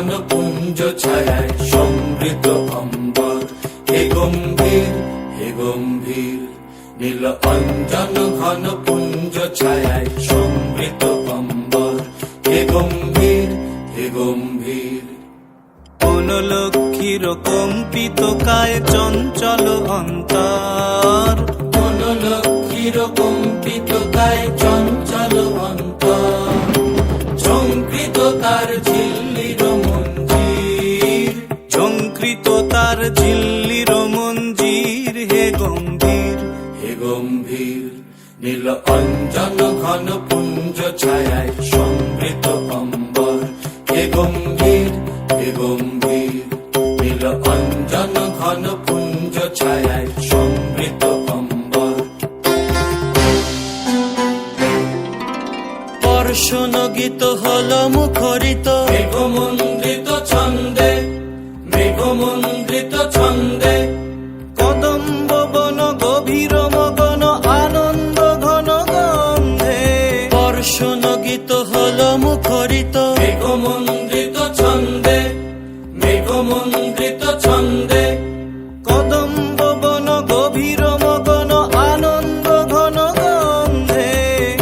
ঘন পুঞ্জ ছায়ায় সমৃত অম্বর। হে গম্ভীর, হে গম্ভীর, নীল অঞ্জন ঘন পুঞ্জ ছায়ায় সমৃত অম্বর। হে গম্ভীর, হে গম্ভীর। কোন লক্ষ্মীর কম্পিত কায় চঞ্চল অন্তর, কোন লক্ষ্মীর কম্পিত কায় চঞ্চল অন্তর। ঝঙ্কৃত তার ঝিল্লির মঞ্জির, ঝঙ্কৃত তার ঝিল্লির মঞ্জির। হে গম্ভীর, হে গম্ভীর, নীল অঞ্জন ঘন পুঞ্জ ছায়ায় সমৃত অম্বর। হে গম্ভীর, হে গম্ভীর, নীল অঞ্জন ঘন পুঞ্জ ছায়ায় সমৃত অম্বর। বর্ষণ গীত হল মুখরিত মেঘমন্দ্রিত ছন্দে, মেঘমন্দ্রিত ছন্দে। কদম্ব বন গভীর মগন আনন্দ ঘন গন্ধে। বর্ষণ গীত হল মুখরিত মেঘমন্দ্রিত ছন্দে, মেঘমন্দ্রিত ছন্দে। কদম্ব বন গভীর মগন আনন্দ ঘন গন্ধে।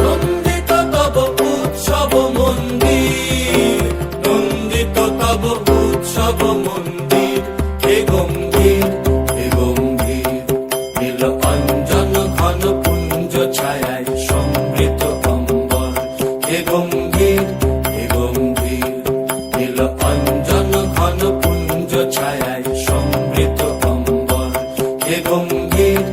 নন্দিত তব উৎসব মন্দির, নন্দিত তব উৎসব মন্দির। হে গম্ভীর, হে গম্ভীর, নীল অঞ্জন ঘন পুঞ্জ ছায়ায় সমৃত অম্বর। হে গম্ভীর, হে গম্ভীর, নীল অঞ্জন ঘন পুঞ্জ ছায়ায় সমৃত অম্বর। হে গম্ভীর,